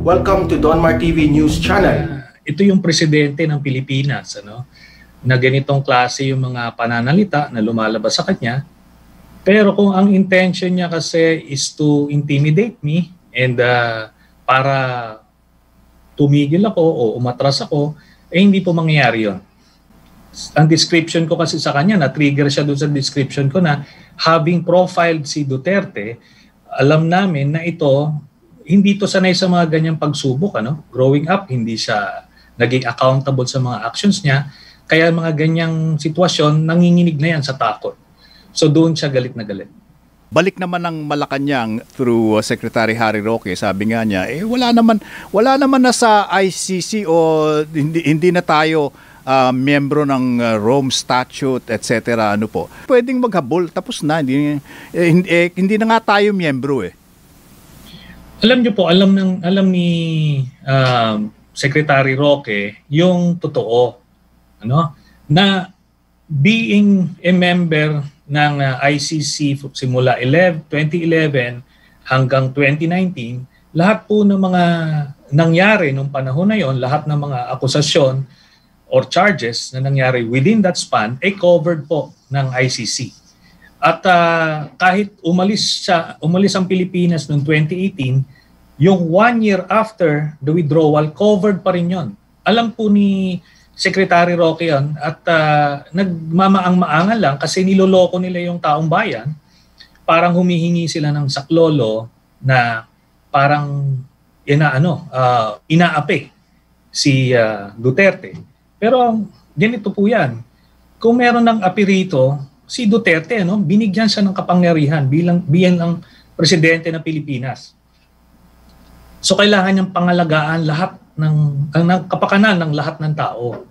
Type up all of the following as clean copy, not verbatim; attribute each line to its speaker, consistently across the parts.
Speaker 1: Welcome to Donmar TV News Channel.
Speaker 2: Ito yung presidente ng Pilipinas, na ganitong klase yung mga pananalita na lumalabas sa kanya. Pero kung ang intention niya kasi is to intimidate me and para tumigil ako o umatras ako, hindi po mangyayari yun. Ang description ko kasi sa kanya, na-trigger siya doon sa description ko na having profiled si Duterte, alam namin na ito, hindi to sanay sa mga ganyang pagsubok. Growing up, hindi siya naging accountable sa mga actions niya. Kaya mga ganyang sitwasyon, nanginginig na yan sa takot. So doon siya galit na galit.
Speaker 3: Balik naman ng Malacanang through Secretary Harry Roque, sabi nga niya, wala naman na sa ICC o hindi na tayo miyembro ng Rome Statute, etc. Ano po. Pwedeng maghabol, tapos na. Hindi na nga tayo miyembro
Speaker 2: Alam niyo po, alam ni Secretary Roque yung totoo, na being a member ng ICC simula 2011 hanggang 2019, lahat po ng mga nangyari nung panahon na yon, lahat ng mga akusasyon or charges na nangyari within that span ay covered po ng ICC. At kahit umalis ang Pilipinas noong 2018, yung 1 year after the withdrawal, covered pa rin yun. Alam po ni Secretary Roque yun at nagmamaang-maangan lang kasi niloloko nila yung taong bayan. Parang humihingi sila ng saklolo na parang inaapi si Duterte. Pero ganito po yan. Kung meron ng api rito, si Duterte, binigyan siya ng kapangyarihan bilang presidente ng Pilipinas. So kailangan niyang pangalagaan lahat ng kapakanan ng lahat ng tao.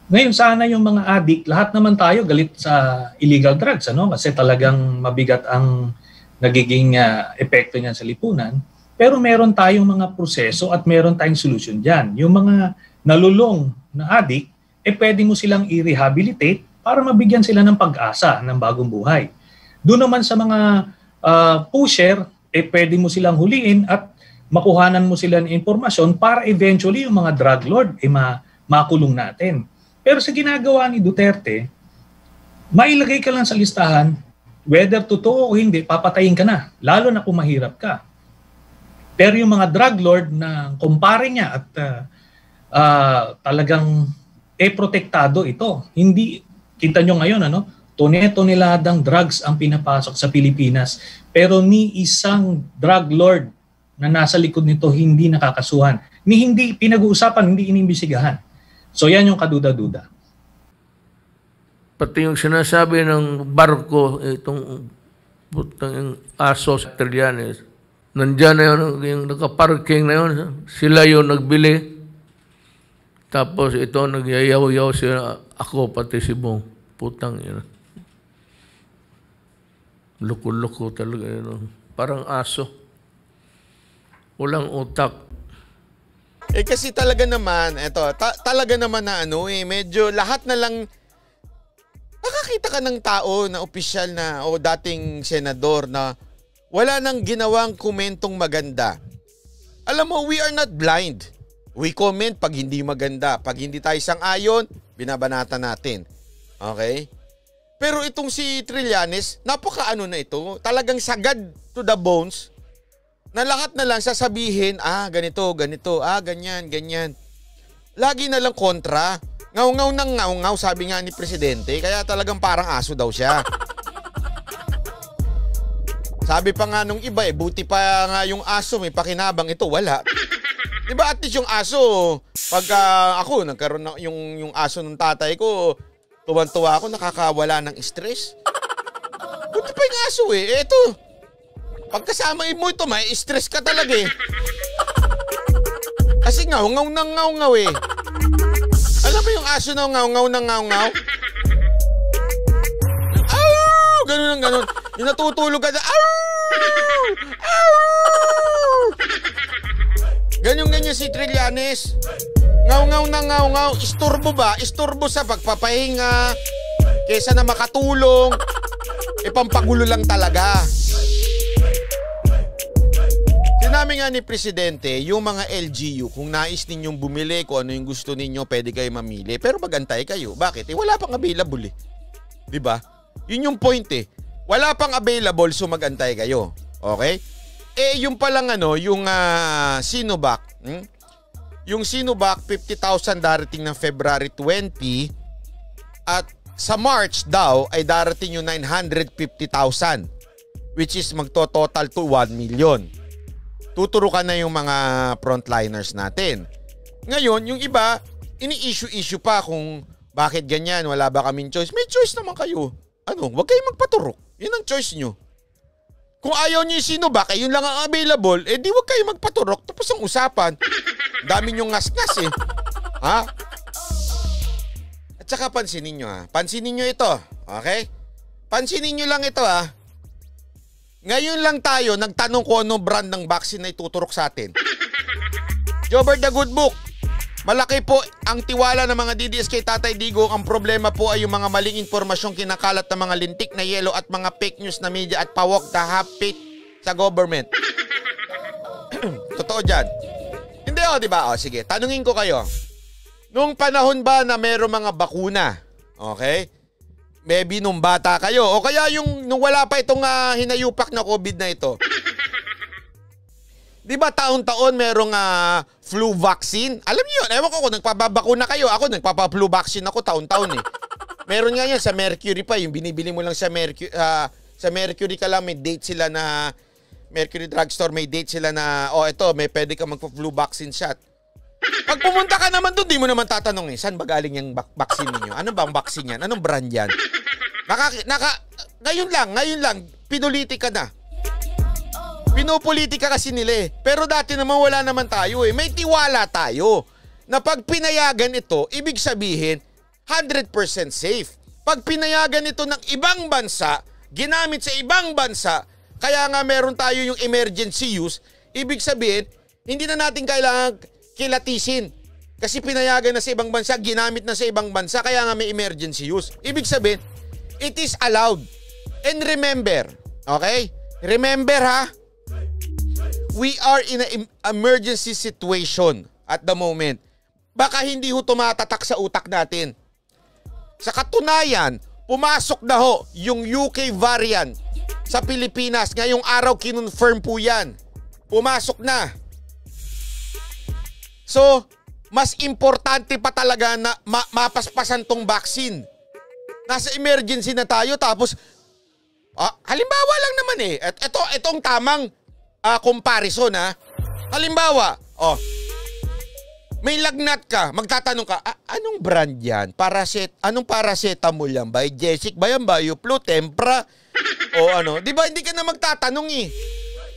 Speaker 2: Ngayon sana yung mga addict, lahat naman tayo galit sa illegal drugs, kasi talagang mabigat ang nagiging epekto niyan sa lipunan. Pero meron tayong mga proseso at meron tayong solusyon diyan. Yung mga nalulong na addict, pwede mo silang i-rehabilitate para mabigyan sila ng pag-asa ng bagong buhay. Doon naman sa mga pusher, pwede mo silang huliin at makuhanan mo sila ng impormasyon para eventually yung mga drug lord makulong natin. Pero sa ginagawa ni Duterte, mailagay ka lang sa listahan, whether totoo o hindi, papatayin ka na, lalo na kung mahirap ka. Pero yung mga drug lord na kumpare niya at talagang protektado ito, hindi. Kita nyo ngayon, tone-toneladang drugs ang pinapasok sa Pilipinas. Pero ni isang drug lord na nasa likod nito hindi nakakasuhan. Ni hindi pinag-uusapan, hindi inimbisigahan. So yan yung kaduda-duda.
Speaker 4: Pati yung sinasabi ng barko, itong putang aso sa Trillanes, nandyan na yung nakaparking na yun, sila yung nagbili. Tapos ito, nagyayaw-yaw sila, ako pati si Bong. Putang yun. Luko-luko talaga yun. Parang aso. Walang utak.
Speaker 5: Kasi talaga naman, talaga naman na medyo lahat na lang, nakakita ka ng tao na opisyal na o dating senador na wala nang ginawang komentong maganda. Alam mo, we are not blind. We comment pag hindi maganda. Pag hindi tayo sang-ayon, binabanata natin. Okay? Pero itong si Trillanes, napaka-ano na ito, talagang sagad to the bones, na lahat na lang sasabihin, ganito, ganyan, ganyan. Lagi na lang kontra. Ngaw-ngaw ng ngaw-ngaw, sabi nga ni Presidente, kaya talagang parang aso daw siya. Sabi pa nga nung iba, buti pa nga yung aso, may pakinabang, ito wala. Diba at least yung aso, pag ako, nagkaroon na yung aso ng tatay ko, tuwan-tuwa ako, nakakawala ng stress. Buti pa yung aso Ito, pagkasama mo ito, may stress ka talaga Kasi ngaw-ngaw ng ngaw-ngaw Alam mo yung aso na ngaw-ngaw ng ngaw-ngaw? Aw! Ganun ang ganun. Yung natutulog ka na, aw! Aw! Ganyan-ganyan si Trillanes. Ngaw-ngaw ng ngaw-ngaw. Isturbo ba? Isturbo sa pagpapahinga. Kesa na makatulong. Pampagulo lang talaga. sinabi nga ni Presidente, yung mga LGU, kung nais ninyong bumili, kung ano yung gusto ninyo, pwede kayo mamili. Pero magantay kayo. Bakit? Wala pang available eh. Diba? Yun yung point eh. Wala pang available, so magantay kayo. Okay? Yung palang yung Sinovac. Yung Sinovac, 50,000 darating ng February 20. At sa March daw, ay darating yung 950,000. Which is magto-total to 1 million. Tuturukan na yung mga frontliners natin. Ngayon, yung iba, ini-issue pa kung bakit ganyan, wala ba kaming choice. May choice naman kayo. Huwag kayong magpaturok. Yun ang choice nyo. Kung ayaw nyo yung Sinovac, yun lang ang available, di huwag kayong magpaturok. Tapos ang usapan, dami nyong ngas-ngas eh. Ha? At saka pansinin nyo Pansinin nyo ito. Okay? Pansinin nyo lang ito Ngayon lang tayo nagtanong kung ano brand ng vaccine na ituturok sa atin. Jobber the Good Book. Malaki po ang tiwala ng mga DDS kay Tatay Digong. Ang problema po ay yung mga maling impormasyong kinakalat ng mga lintik na yelo at mga fake news na media at pawok na hapit sa government. Totoo dyan. Hindi diba? Sige, tanungin ko kayo. Nung panahon ba na mayroong mga bakuna, okay? Maybe nung bata kayo o kaya yung nung wala pa itong hinayupak na COVID na ito. 'Di ba taon-taon merong flu vaccine? Alam niyo 'yun, ewan ko kung nagpapabakuna kayo. Ako nagpapa-flu vaccine ako taon-taon eh. Meron nga 'yan sa Mercury pa, yung binibili mo lang sa Mercury ka lang, may date sila na Mercury Drugstore, may date sila na ito, may pwede ka magpa-flu vaccine shot. Pag pumunta ka naman doon, di mo naman tatanong saan ba galing yung vaccine niyo? Ano bang vaccine yan? Anong brand yan? Ngayon lang, pinulitika na. Pinupolitika kasi nila Pero dati naman wala naman tayo May tiwala tayo na pag pinayagan ito, ibig sabihin, 100% safe. Pag pinayagan ito ng ibang bansa, ginamit sa ibang bansa, kaya nga meron tayo yung emergency use, ibig sabihin, hindi na natin kailangan kilatisin. Kasi pinayagan na sa ibang bansa, ginamit na sa ibang bansa, kaya nga may emergency use. Ibig sabihin, it is allowed. And remember, okay? Remember we are in an emergency situation at the moment. Baka hindi tumatatak sa utak natin. Sa katunayan, pumasok na yung UK variant sa Pilipinas. Ngayong araw, kinonfirm po yan. Pumasok na. So, mas importante pa talaga na mapaspasan tong vaccine. Nasa emergency na tayo tapos halimbawa lang naman Itong tamang comparison Halimbawa, may lagnat ka, magtatanong ka, anong brand yan? Anong paracetamol yan? By Jessic ba yan? Bioflu, Tempra? O di ba hindi ka na magtatanong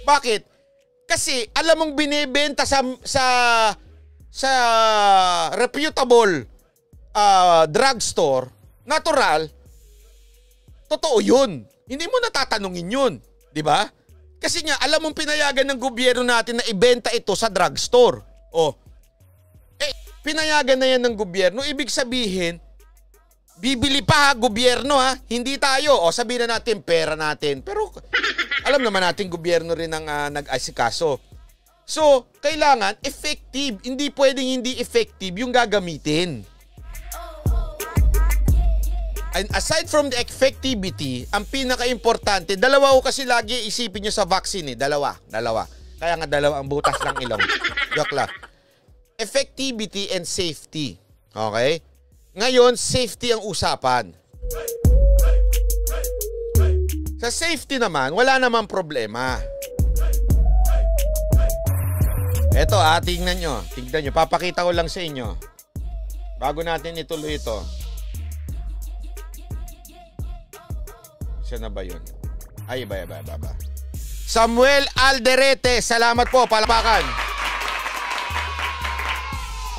Speaker 5: Bakit? Kasi alam mong binebenta sa reputable drugstore, natural, totoo yun. Hindi mo natatanungin yun. Di ba? Kasi nga, alam mong pinayagan ng gobyerno natin na ibenta ito sa drugstore. Pinayagan na yan ng gobyerno. Ibig sabihin, bibili pa gobyerno Hindi tayo. Sabihin na natin, pera natin. Pero alam naman natin, gobyerno rin ang nag-asikaso. So, kailangan effective. Hindi pwedeng hindi effective yung gagamitin. And aside from the effectivity, ang pinaka-importante, dalawa ko kasi lagi isipin nyo sa vaccine Dalawa. Kaya nga dalawa ang butas ng ilong. Joke lang. Effectivity and safety. Okay? Ngayon, safety ang usapan. Sa safety naman, wala namang problema. Eto tingnan nyo. Tignan nyo. Papakita ko lang sa inyo. Bago natin ituloy ito. Siya na ba yun? Ay, iba. Samuel Alderete. Salamat po. Palapakan.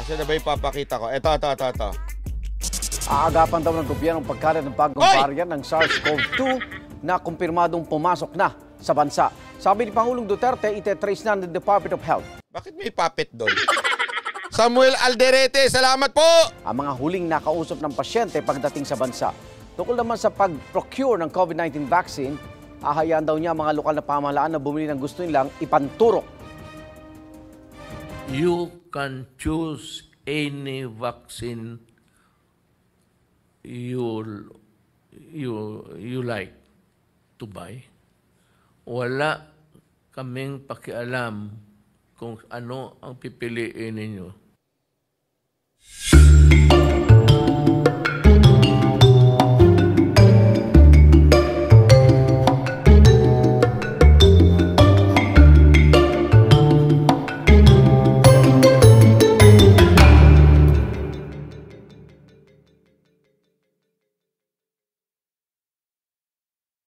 Speaker 5: Siya na ba yung papakita ko? Ito.
Speaker 6: Aagapan daw ng gobyerno ang pagkalat ng bagong variant ng SARS-CoV-2 na kumpirmadong pumasok na sa bansa. Sabi ni Pangulong Duterte, itetrace na ng Department of Health.
Speaker 5: Bakit may puppet doon? Samuel Alderete, salamat po!
Speaker 6: Ang mga huling nakausap ng pasyente pagdating sa bansa. Tukol naman sa pag-procure ng COVID-19 vaccine, ahayaan daw niya mga lokal na pamahalaan na bumili ng gusto nilang ipanturok.
Speaker 4: You can choose any vaccine you like to buy. Wala kaming pakialam kung ano ang pipiliin ninyo.